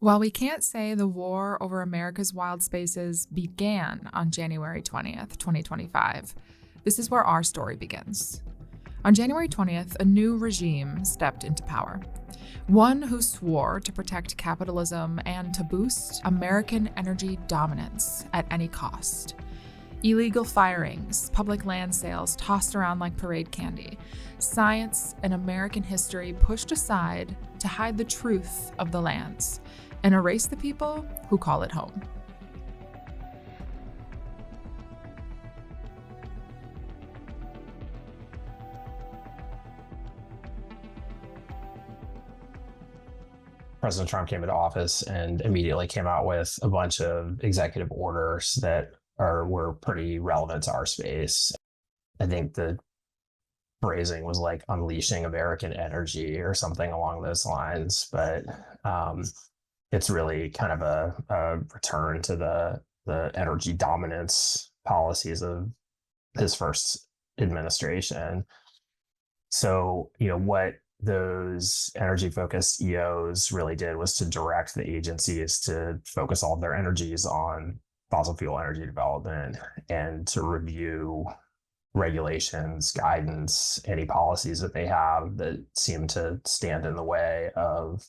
While we can't say the war over America's wild spaces began on January 20th, 2025, this is where our story begins. On January 20th, a new regime stepped into power. One who swore to protect capitalism and to boost American energy dominance at any cost. Illegal firings, public land sales tossed around like parade candy, science and American history pushed aside to hide the truth of the lands and erase the people who call it home. President Trump came into office and immediately came out with a bunch of executive orders that were pretty relevant to our space. I think the phrasing was like unleashing American energy or something along those lines, but it's really kind of a return to the energy dominance policies of his first administration. So, what those energy-focused EOs really did was to direct the agencies to focus all of their energies on fossil fuel energy development and to review regulations, guidance, any policies that they have that seem to stand in the way of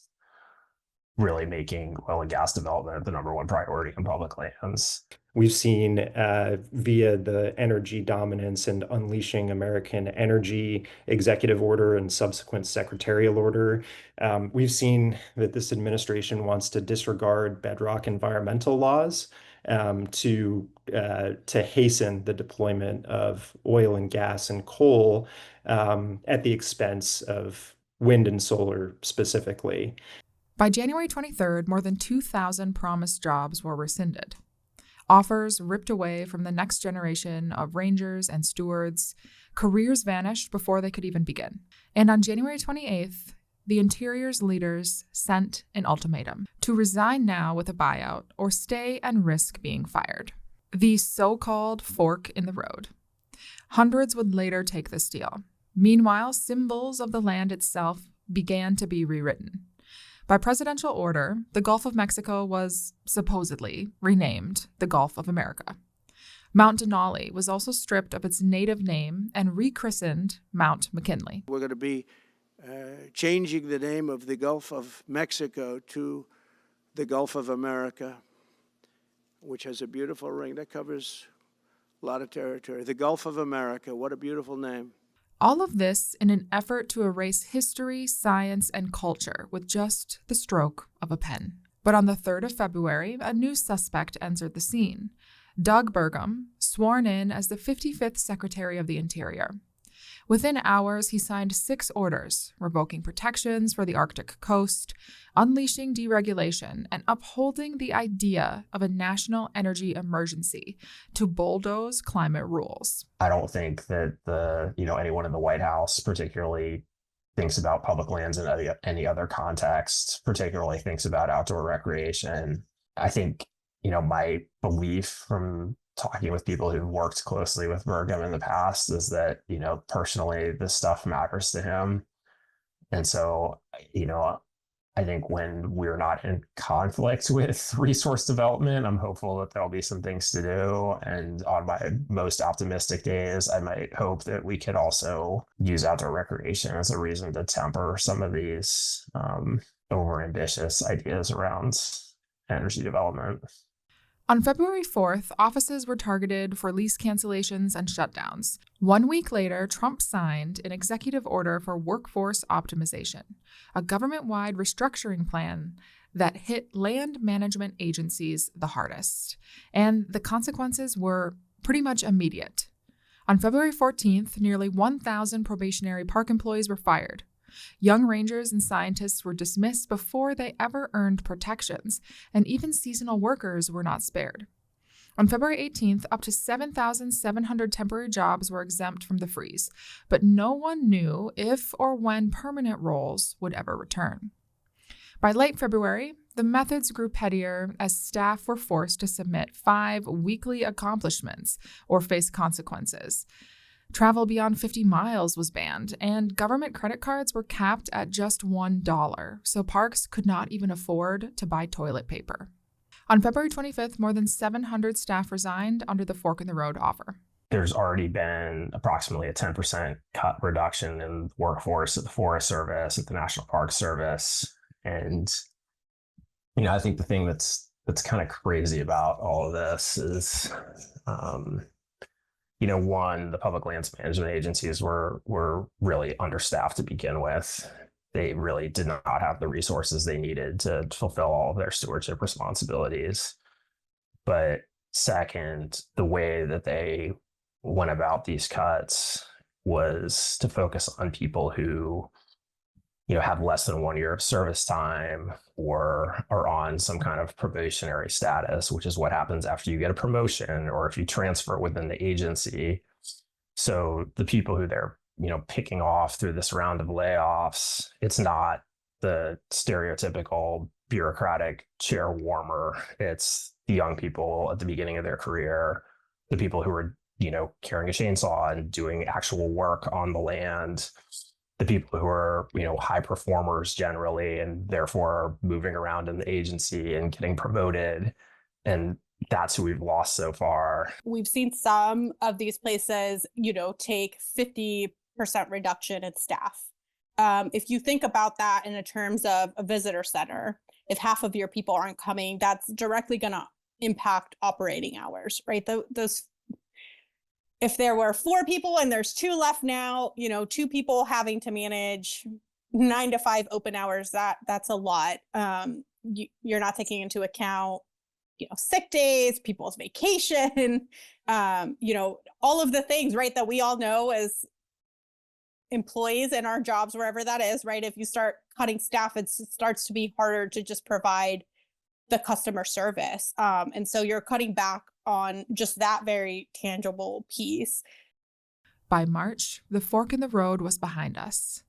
really making oil and gas development the number one priority in public lands. We've seen via the energy dominance and unleashing American energy executive order and subsequent secretarial order, we've seen that this administration wants to disregard bedrock environmental laws to hasten the deployment of oil and gas and coal at the expense of wind and solar specifically. By January 23rd, more than 2,000 promised jobs were rescinded. Offers ripped away from the next generation of rangers and stewards. Careers vanished before they could even begin. And on January 28th, the Interior's leaders sent an ultimatum to resign now with a buyout or stay and risk being fired. The so-called fork in the road. Hundreds would later take this deal. Meanwhile, symbols of the land itself began to be rewritten. By presidential order, the Gulf of Mexico was supposedly renamed the Gulf of America. Mount Denali was also stripped of its native name and rechristened Mount McKinley. We're going to be changing the name of the Gulf of Mexico to the Gulf of America, which has a beautiful ring that covers a lot of territory. The Gulf of America, what a beautiful name. All of this in an effort to erase history, science, and culture with just the stroke of a pen. But on the 3rd of February, a new suspect entered the scene. Doug Burgum, sworn in as the 55th Secretary of the Interior. Within hours, he signed 6 orders, revoking protections for the Arctic coast, unleashing deregulation, and upholding the idea of a national energy emergency to bulldoze climate rules. I don't think that anyone in the White House particularly thinks about public lands in any other context, particularly thinks about outdoor recreation. I think, my belief from talking with people who've worked closely with Burgum in the past is that, personally, this stuff matters to him. And so, I think when we're not in conflict with resource development, I'm hopeful that there'll be some things to do. And on my most optimistic days, I might hope that we could also use outdoor recreation as a reason to temper some of these overambitious ideas around energy development. On February 4th, offices were targeted for lease cancellations and shutdowns. 1 week later, Trump signed an executive order for workforce optimization, a government-wide restructuring plan that hit land management agencies the hardest. And the consequences were pretty much immediate. On February 14th, nearly 1,000 probationary park employees were fired. Young rangers and scientists were dismissed before they ever earned protections, and even seasonal workers were not spared. On February 18th, up to 7,700 temporary jobs were exempt from the freeze, but no one knew if or when permanent roles would ever return. By late February, the methods grew pettier as staff were forced to submit 5 weekly accomplishments or face consequences. Travel beyond 50 miles was banned, and government credit cards were capped at just $1, so parks could not even afford to buy toilet paper. On February 25th, more than 700 staff resigned under the Fork in the Road offer. There's already been approximately a 10% cut reduction in workforce at the Forest Service, at the National Park Service. And, I think the thing that's kind of crazy about all of this is, one, the public lands management agencies were really understaffed to begin with. They really did not have the resources they needed to fulfill all of their stewardship responsibilities. But second, the way that they went about these cuts was to focus on people who, have less than 1 year of service time or are on some kind of probationary status, which is what happens after you get a promotion or if you transfer within the agency. So the people who they're, picking off through this round of layoffs, it's not the stereotypical bureaucratic chair warmer. It's the young people at the beginning of their career, the people who are, carrying a chainsaw and doing actual work on the land, the people who are, high performers generally, and therefore are moving around in the agency and getting promoted. And that's who we've lost so far. We've seen some of these places, take 50% reduction in staff. If you think about that in terms of a visitor center, if half of your people aren't coming, that's directly going to impact operating hours, right? If there were 4 people and there's 2 left now, 2 people having to manage 9 to 5 open hours, that's a lot. You're not taking into account, sick days, people's vacation, all of the things, right, that we all know as employees in our jobs, wherever that is, right? If you start cutting staff, it starts to be harder to just provide the customer service. And so you're cutting back on just that very tangible piece. By March, the fork in the road was behind us.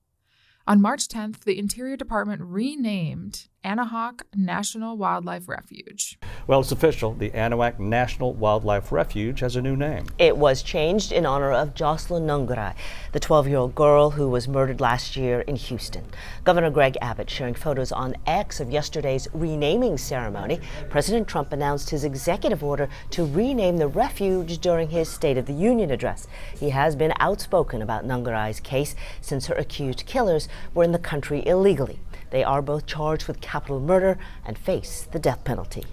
On March 10th, the Interior Department renamed Anahuac National Wildlife Refuge. Well, it's official. The Anahuac National Wildlife Refuge has a new name. It was changed in honor of Jocelyn Nungarai, the 12-year-old girl who was murdered last year in Houston. Governor Greg Abbott sharing photos on X of yesterday's renaming ceremony. President Trump announced his executive order to rename the refuge during his State of the Union address. He has been outspoken about Nungarai's case since her accused killers were in the country illegally. They are both charged with capital murder and face the death penalty.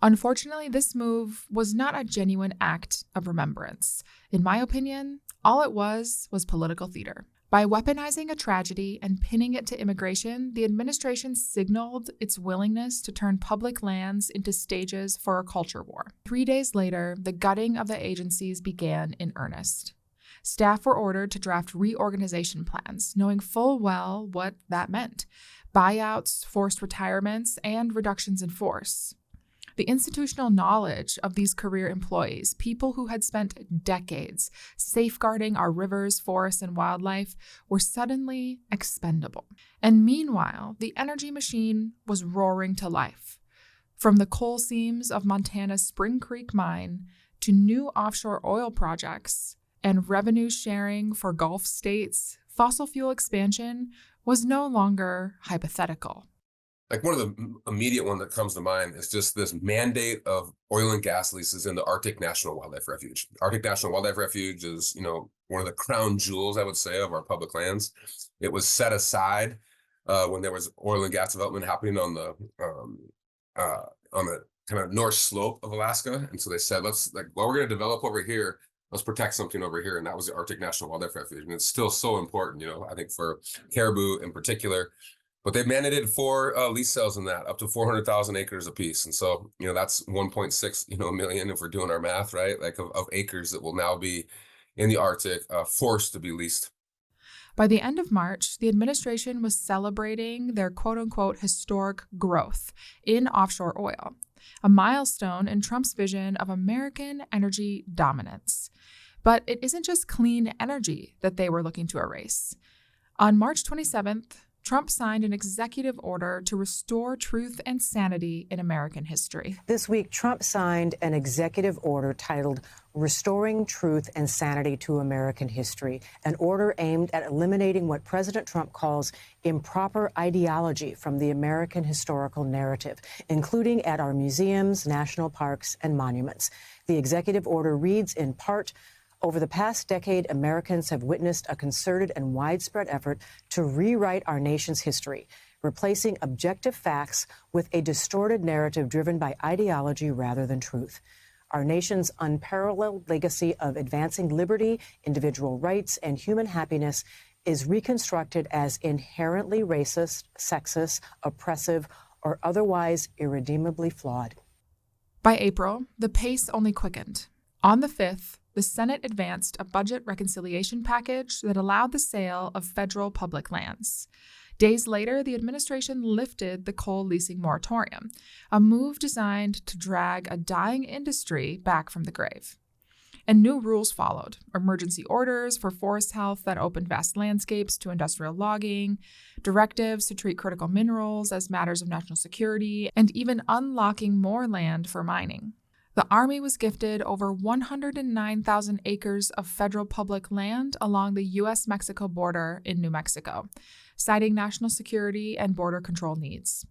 Unfortunately, this move was not a genuine act of remembrance. In my opinion, all it was political theater. By weaponizing a tragedy and pinning it to immigration, the administration signaled its willingness to turn public lands into stages for a culture war. 3 days later, the gutting of the agencies began in earnest. Staff were ordered to draft reorganization plans, knowing full well what that meant: buyouts, forced retirements, and reductions in force. The institutional knowledge of these career employees, people who had spent decades safeguarding our rivers, forests, and wildlife, were suddenly expendable. And meanwhile, the energy machine was roaring to life. From the coal seams of Montana's Spring Creek mine to new offshore oil projects and revenue sharing for Gulf states, fossil fuel expansion was no longer hypothetical. Like one of the immediate one that comes to mind is just this mandate of oil and gas leases in the Arctic National Wildlife Refuge. Arctic National Wildlife Refuge is, one of the crown jewels, I would say, of our public lands. It was set aside when there was oil and gas development happening on the kind of north slope of Alaska. And so they said, we're going to develop over here, let's protect something over here. And that was the Arctic National Wildlife Refuge. And it's still so important, I think for caribou in particular. But they mandated 4 lease sales in that, up to 400,000 acres apiece. And so, that's 1.6, million if we're doing our math, right? Like of acres that will now be in the Arctic, forced to be leased. By the end of March, the administration was celebrating their quote-unquote historic growth in offshore oil, a milestone in Trump's vision of American energy dominance. But it isn't just clean energy that they were looking to erase. On March 27th, Trump signed an executive order to restore truth and sanity in American history. This week, Trump signed an executive order titled Restoring Truth and Sanity to American History, an order aimed at eliminating what President Trump calls improper ideology from the American historical narrative, including at our museums, national parks, and monuments. The executive order reads in part, over the past decade, Americans have witnessed a concerted and widespread effort to rewrite our nation's history, replacing objective facts with a distorted narrative driven by ideology rather than truth. Our nation's unparalleled legacy of advancing liberty, individual rights, and human happiness is reconstructed as inherently racist, sexist, oppressive, or otherwise irredeemably flawed. By April, the pace only quickened. On the 5th, the Senate advanced a budget reconciliation package that allowed the sale of federal public lands. Days later, the administration lifted the coal leasing moratorium, a move designed to drag a dying industry back from the grave. And new rules followed: emergency orders for forest health that opened vast landscapes to industrial logging, directives to treat critical minerals as matters of national security, and even unlocking more land for mining. The Army was gifted over 109,000 acres of federal public land along the U.S.-Mexico border in New Mexico, citing national security and border control needs.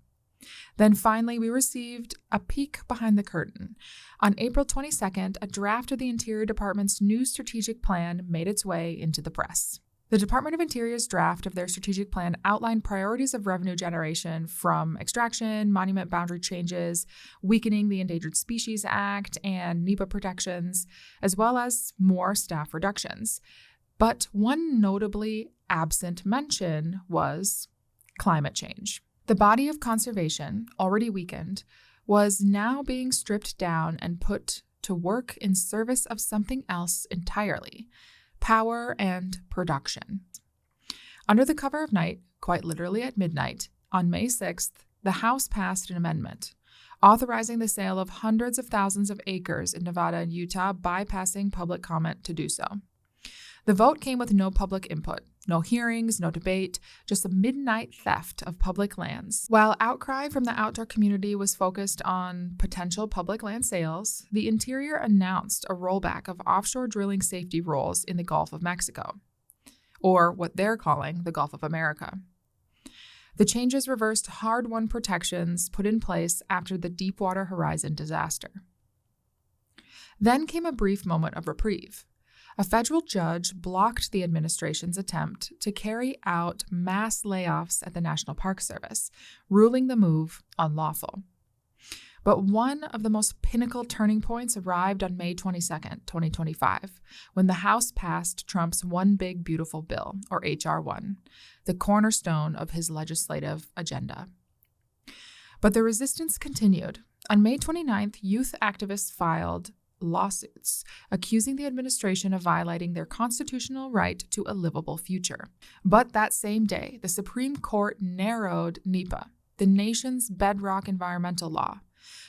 Then finally, we received a peek behind the curtain. On April 22nd, a draft of the Interior Department's new strategic plan made its way into the press. The Department of Interior's draft of their strategic plan outlined priorities of revenue generation from extraction, monument boundary changes, weakening the Endangered Species Act, and NEPA protections, as well as more staff reductions. But one notably absent mention was climate change. The body of conservation, already weakened, was now being stripped down and put to work in service of something else entirely: power and production. Under the cover of night, quite literally at midnight, on May 6th, the House passed an amendment authorizing the sale of hundreds of thousands of acres in Nevada and Utah, bypassing public comment to do so. The vote came with no public input, no hearings, no debate, just a midnight theft of public lands. While outcry from the outdoor community was focused on potential public land sales, the Interior announced a rollback of offshore drilling safety rules in the Gulf of Mexico, or what they're calling the Gulf of America. The changes reversed hard-won protections put in place after the Deepwater Horizon disaster. Then came a brief moment of reprieve. A federal judge blocked the administration's attempt to carry out mass layoffs at the National Park Service, ruling the move unlawful. But one of the most pinnacle turning points arrived on May 22nd, 2025, when the House passed Trump's One Big Beautiful Bill, or H.R. 1, the cornerstone of his legislative agenda. But the resistance continued. On May 29th, youth activists filed lawsuits accusing the administration of violating their constitutional right to a livable future. But that same day, the Supreme Court narrowed NEPA, the nation's bedrock environmental law,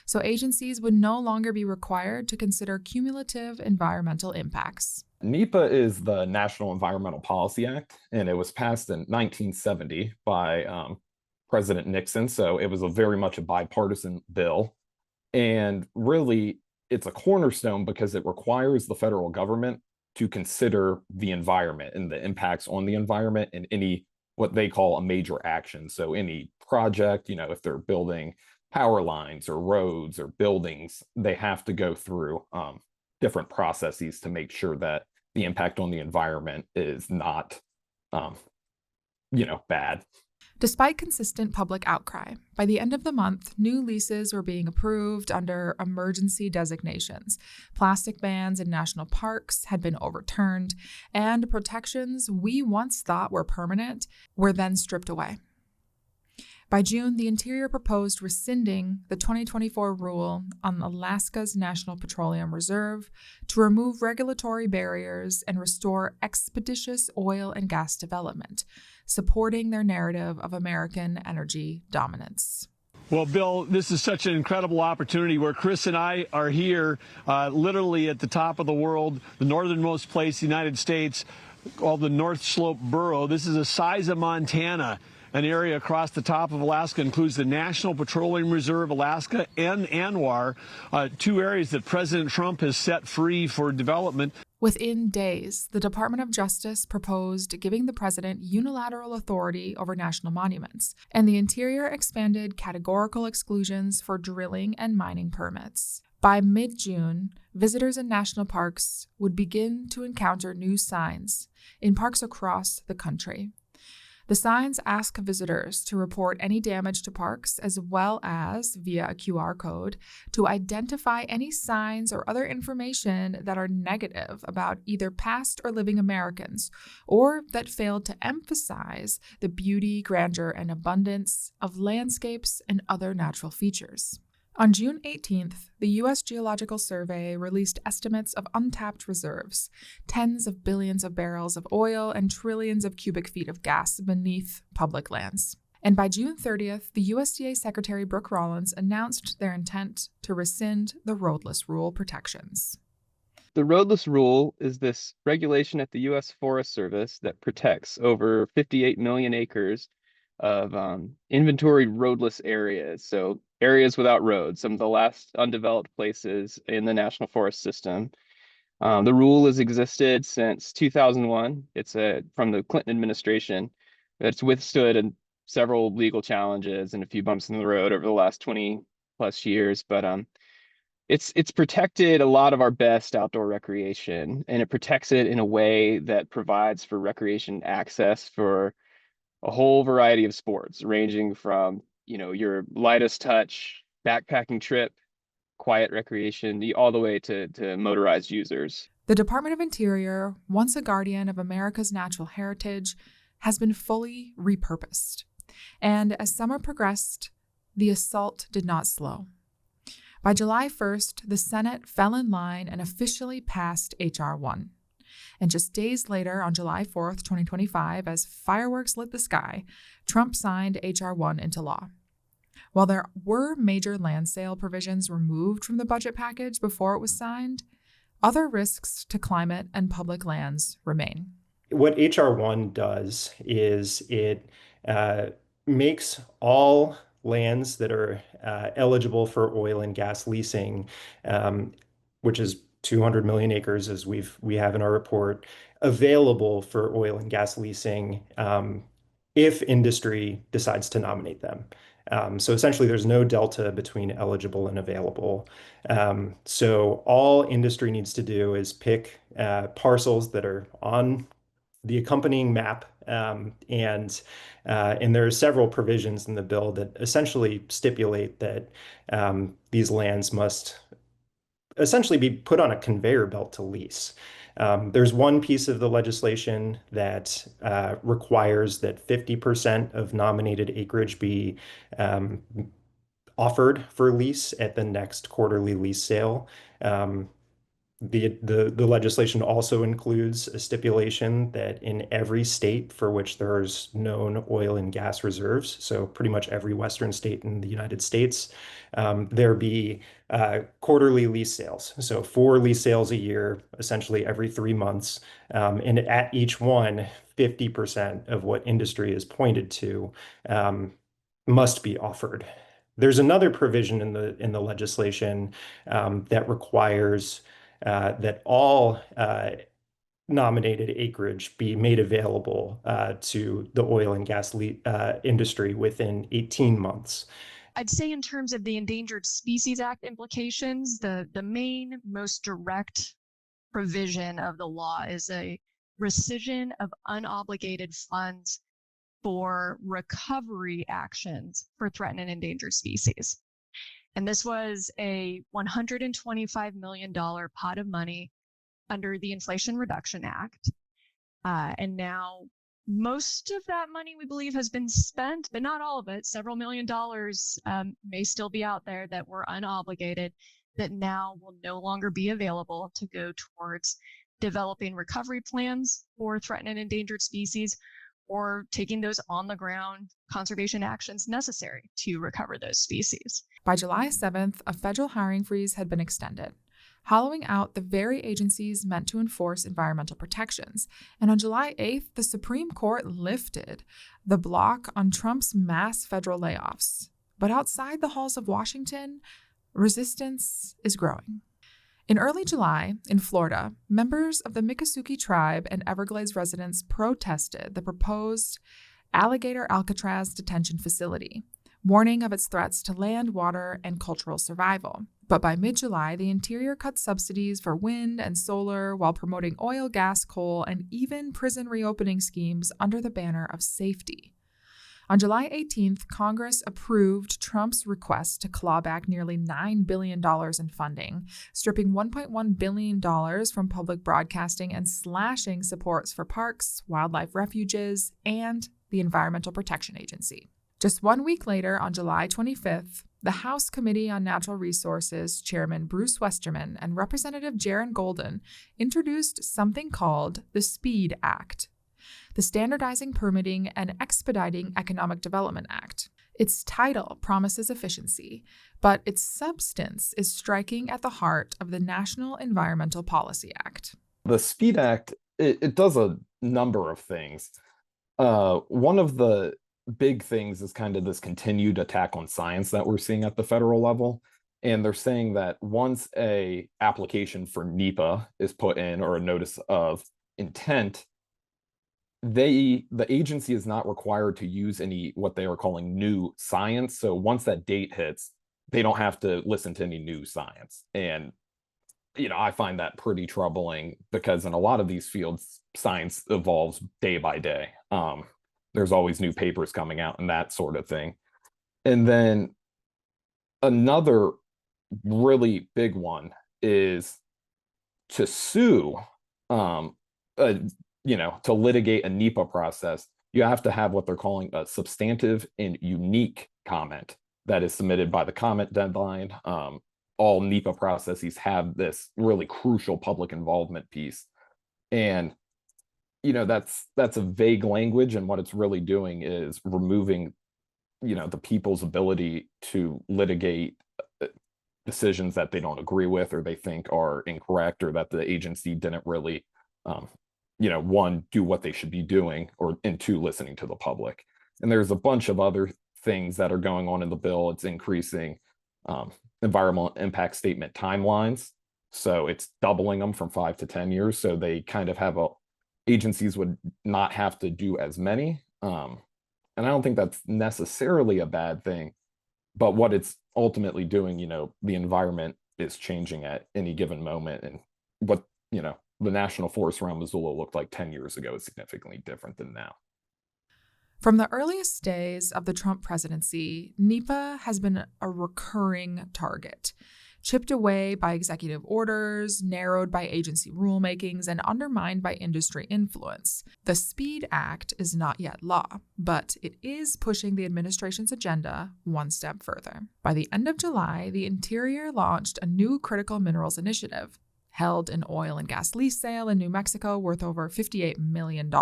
so agencies would no longer be required to consider cumulative environmental impacts. NEPA is the National Environmental Policy Act, and it was passed in 1970 by President Nixon, so it was very much a bipartisan bill. And really, it's a cornerstone because it requires the federal government to consider the environment and the impacts on the environment in any what they call a major action. So any project, if they're building power lines or roads or buildings, they have to go through different processes to make sure that the impact on the environment is not, bad. Despite consistent public outcry, by the end of the month, new leases were being approved under emergency designations. Plastic bans in national parks had been overturned, and protections we once thought were permanent were then stripped away. By June, the Interior proposed rescinding the 2024 rule on Alaska's National Petroleum Reserve to remove regulatory barriers and restore expeditious oil and gas development, supporting their narrative of American energy dominance. Well, Bill, this is such an incredible opportunity where Chris and I are here literally at the top of the world, the northernmost place in the United States, called the North Slope Borough. This is the size of Montana. an area across the top of Alaska, includes the National Petroleum Reserve Alaska and ANWR, two areas that President Trump has set free for development. Within days, the Department of Justice proposed giving the president unilateral authority over national monuments, and the Interior expanded categorical exclusions for drilling and mining permits. By mid-June, visitors in national parks would begin to encounter new signs in parks across the country. The signs ask visitors to report any damage to parks, as well as, via a QR code, to identify any signs or other information that are negative about either past or living Americans, or that fail to emphasize the beauty, grandeur, and abundance of landscapes and other natural features. On June 18th, the U.S. Geological Survey released estimates of untapped reserves, tens of billions of barrels of oil and trillions of cubic feet of gas beneath public lands. And by June 30th, the USDA Secretary Brooke Rollins announced their intent to rescind the roadless rule protections. The roadless rule is this regulation at the U.S. Forest Service that protects over 58 million acres of inventoried roadless areas. So areas without roads, some of the last undeveloped places in the National Forest System. The rule has existed since 2001. It's from the Clinton administration. It's withstood several legal challenges and a few bumps in the road over the last 20 plus years. But it's protected a lot of our best outdoor recreation, and it protects it in a way that provides for recreation access for a whole variety of sports, ranging from, your lightest touch, backpacking trip, quiet recreation, all the way to motorized users. The Department of Interior, once a guardian of America's natural heritage, has been fully repurposed. And as summer progressed, the assault did not slow. By July 1st, the Senate fell in line and officially passed H.R. 1. And just days later, on July 4th, 2025, as fireworks lit the sky, Trump signed H.R. 1 into law. While there were major land sale provisions removed from the budget package before it was signed, other risks to climate and public lands remain. What H.R. 1 does is it makes all lands that are eligible for oil and gas leasing, which is 200 million acres, as we have in our report, available for oil and gas leasing if industry decides to nominate them. So essentially, there's no delta between eligible and available. So all industry needs to do is pick parcels that are on the accompanying map, and there are several provisions in the bill that essentially stipulate that these lands must essentially be put on a conveyor belt to lease. There's one piece of the legislation that requires that 50% of nominated acreage be offered for lease at the next quarterly lease sale. The legislation also includes a stipulation that in every state for which there's known oil and gas reserves, so pretty much every Western state in the United States, there be quarterly lease sales. So 4 lease sales a year, essentially every 3 months. And at each one, 50% of what industry is pointed to must be offered. There's another provision in the legislation that requires that all nominated acreage be made available to the oil and gas industry within 18 months. I'd say in terms of the Endangered Species Act implications, the main, most direct provision of the law is a rescission of unobligated funds for recovery actions for threatened and endangered species. And this was a $125 million pot of money under the Inflation Reduction Act. And now most of that money, we believe, has been spent, but not all of it. Several million dollars may still be out there that were unobligated that now will no longer be available to go towards developing recovery plans for threatened and endangered species, or taking those on-the-ground conservation actions necessary to recover those species. By July 7th, a federal hiring freeze had been extended. hollowing out the very agencies meant to enforce environmental protections. And on July 8th, the Supreme Court lifted the block on Trump's mass federal layoffs. But outside the halls of Washington, resistance is growing. In early July, in Florida, members of the Miccosukee tribe and Everglades residents protested the proposed Alligator Alcatraz detention facility, warning of its threats to land, water, and cultural survival. But by mid-July, the Interior cut subsidies for wind and solar while promoting oil, gas, coal, and even prison reopening schemes under the banner of safety. On July 18th, Congress approved Trump's request to claw back nearly $9 billion in funding, stripping $1.1 billion from public broadcasting and slashing supports for parks, wildlife refuges, and the Environmental Protection Agency. Just 1 week later, on July 25th, the House Committee on Natural Resources Chairman Bruce Westerman and Representative Jaron Golden introduced something called the SPEED Act, the Standardizing Permitting and Expediting Economic Development Act. Its title promises efficiency, but its substance is striking at the heart of the National Environmental Policy Act. The SPEED Act, it does a number of things. One of the big things is kind of this continued attack on science that we're seeing at the federal level. And they're saying that once a application for NEPA is put in, or a notice of intent, the agency is not required to use any what they are calling new science. So once that date hits, they don't have to listen to any new science. And I find that pretty troubling, because in a lot of these fields, science evolves day by day. There's always new papers coming out and that sort of thing. And then another really big one is to sue, to litigate a NEPA process. You have to have what they're calling a substantive and unique comment that is submitted by the comment deadline. All NEPA processes have this really crucial public involvement piece. And that's a vague language, and what it's really doing is removing the people's ability to litigate decisions that they don't agree with, or they think are incorrect, or that the agency didn't really one, do what they should be doing, and two, listening to the public. And there's a bunch of other things that are going on in the bill. It's increasing environmental impact statement timelines, so it's doubling them from 5 to 10 years, so they kind of have agencies would not have to do as many. And I don't think that's necessarily a bad thing, but what it's ultimately doing, the environment is changing at any given moment. And what, the national forest around Missoula looked like 10 years ago is significantly different than now. From the earliest days of the Trump presidency, NEPA has been a recurring target, chipped away by executive orders, narrowed by agency rulemakings, and undermined by industry influence. The SPEED Act is not yet law, but it is pushing the administration's agenda one step further. By the end of July, the Interior launched a new critical minerals initiative, held an oil and gas lease sale in New Mexico worth over $58 million,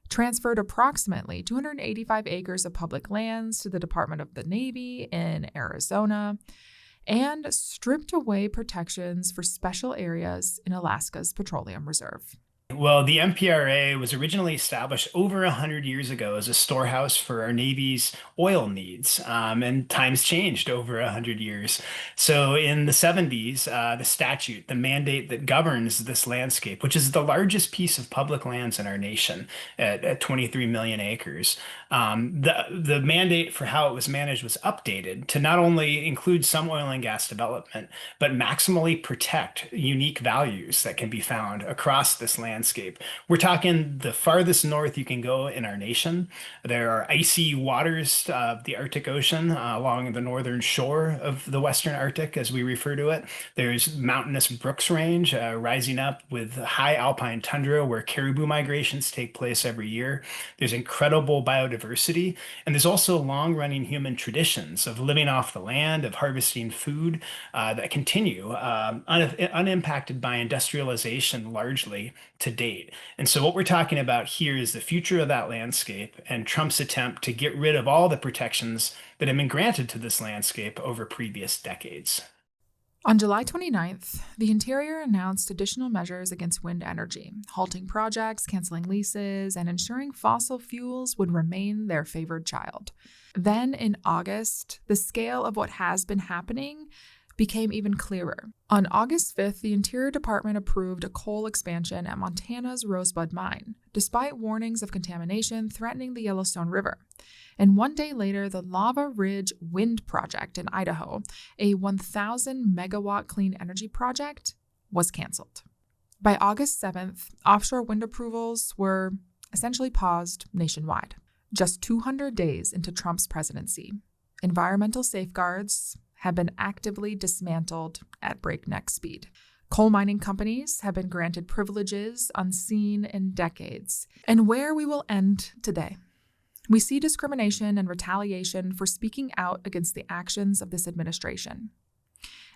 transferred approximately 285 acres of public lands to the Department of the Navy in Arizona, and stripped away protections for special areas in Alaska's petroleum reserve. Well, the MPRA was originally established over 100 years ago as a storehouse for our Navy's oil needs, and times changed over 100 years. So in the 70s, the statute, the mandate that governs this landscape, which is the largest piece of public lands in our nation at 23 million acres, the mandate for how it was managed was updated to not only include some oil and gas development, but maximally protect unique values that can be found across this landscape. We're talking the farthest north you can go in our nation. There are icy waters of the Arctic Ocean along the northern shore of the Western Arctic, as we refer to it. There's mountainous Brooks Range rising up with high alpine tundra where caribou migrations take place every year. There's incredible biodiversity, and there's also long-running human traditions of living off the land, of harvesting food that continue unimpacted by industrialization largely to date. And so what we're talking about here is the future of that landscape and Trump's attempt to get rid of all the protections that have been granted to this landscape over previous decades. On July 29th, the Interior announced additional measures against wind energy, halting projects, canceling leases, and ensuring fossil fuels would remain their favored child. Then in August, the scale of what has been happening became even clearer. On August 5th, the Interior Department approved a coal expansion at Montana's Rosebud mine, despite warnings of contamination threatening the Yellowstone River. And one day later, the Lava Ridge Wind Project in Idaho, a 1,000 megawatt clean energy project, was canceled. By August 7th, offshore wind approvals were essentially paused nationwide. Just 200 days into Trump's presidency, environmental safeguards have been actively dismantled at breakneck speed. Coal mining companies have been granted privileges unseen in decades. And where we will end today, we see discrimination and retaliation for speaking out against the actions of this administration.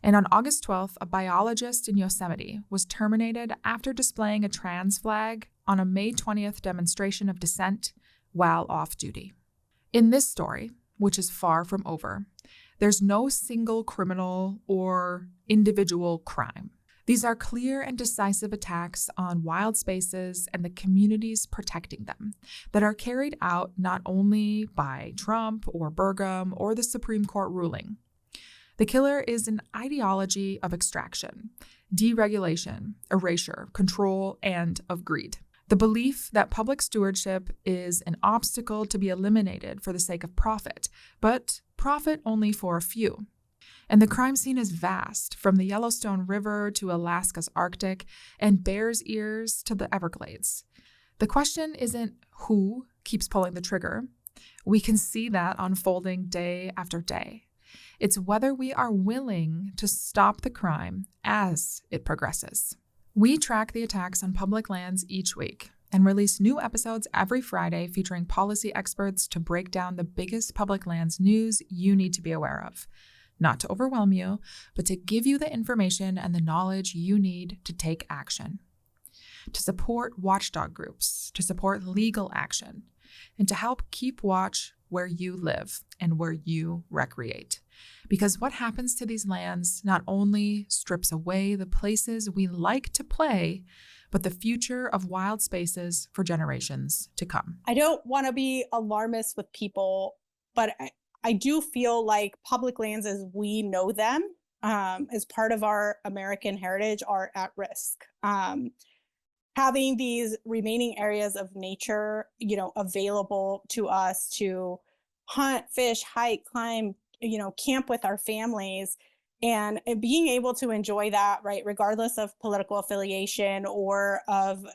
And on August 12th, a biologist in Yosemite was terminated after displaying a trans flag on a May 20th demonstration of dissent while off duty. In this story, which is far from over, there's no single criminal or individual crime. These are clear and decisive attacks on wild spaces and the communities protecting them that are carried out not only by Trump or Burgum or the Supreme Court ruling. The killer is an ideology of extraction, deregulation, erasure, control, and of greed. The belief that public stewardship is an obstacle to be eliminated for the sake of profit, but profit only for a few. And the crime scene is vast, from the Yellowstone River to Alaska's Arctic and Bears Ears to the Everglades. The question isn't who keeps pulling the trigger. We can see that unfolding day after day. It's whether we are willing to stop the crime as it progresses. We track the attacks on public lands each week and release new episodes every Friday featuring policy experts to break down the biggest public lands news you need to be aware of. Not to overwhelm you, but to give you the information and the knowledge you need to take action. To support watchdog groups, to support legal action, and to help keep watch where you live and where you recreate. Because what happens to these lands not only strips away the places we like to play, but the future of wild spaces for generations to come. I don't want to be alarmist with people, but I do feel like public lands as we know them, as part of our American heritage, are at risk. Having these remaining areas of nature, available to us to hunt, fish, hike, climb, camp with our families, and being able to enjoy that, right, regardless of political affiliation or of,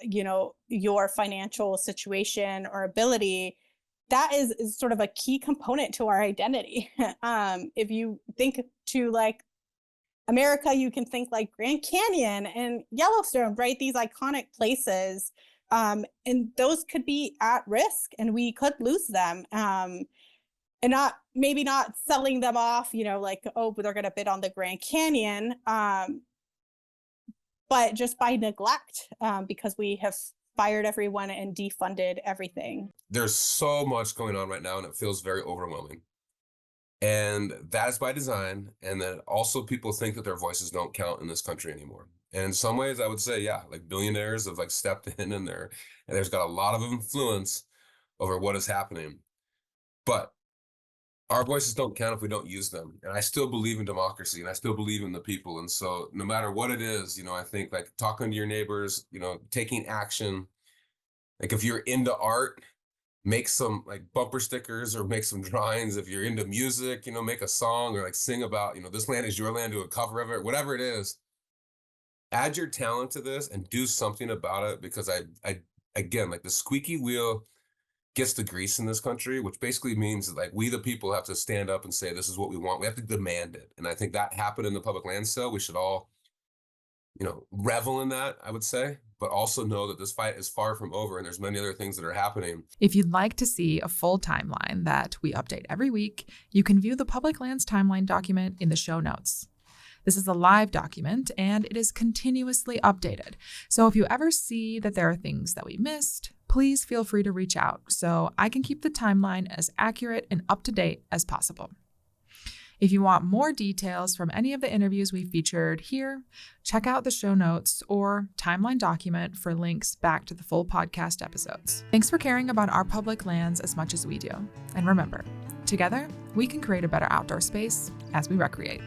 your financial situation or ability, that is sort of a key component to our identity. If you think to like America, you can think like Grand Canyon and Yellowstone, right? These iconic places. And those could be at risk and we could lose them. And maybe not selling them off, like, oh, they're going to bid on the Grand Canyon. But just by neglect, because we have fired everyone and defunded everything. There's so much going on right now and it feels very overwhelming. And that is by design. And then also people think that their voices don't count in this country anymore. And in some ways I would say, yeah, like billionaires have like stepped in and there's got a lot of influence over what is happening. But our voices don't count if we don't use them. And I still believe in democracy and I still believe in the people. And so no matter what it is, I think like talking to your neighbors, taking action, like if you're into art, make some like bumper stickers or make some drawings. If you're into music, make a song or like sing about, this land is your land, do a cover of it, whatever it is. Add your talent to this and do something about it, because I again, like the squeaky wheel gets the grease in this country, which basically means that like we the people have to stand up and say this is what we want. We have to demand it. And I think that happened in the public land sale. We should all, revel in that, I would say, but also know that this fight is far from over and there's many other things that are happening. If you'd like to see a full timeline that we update every week, you can view the Public Lands Timeline document in the show notes. This is a live document and it is continuously updated. So if you ever see that there are things that we missed, please feel free to reach out so I can keep the timeline as accurate and up to date as possible. If you want more details from any of the interviews we featured here, check out the show notes or timeline document for links back to the full podcast episodes. Thanks for caring about our public lands as much as we do. And remember, together, we can create a better outdoor space as we recreate.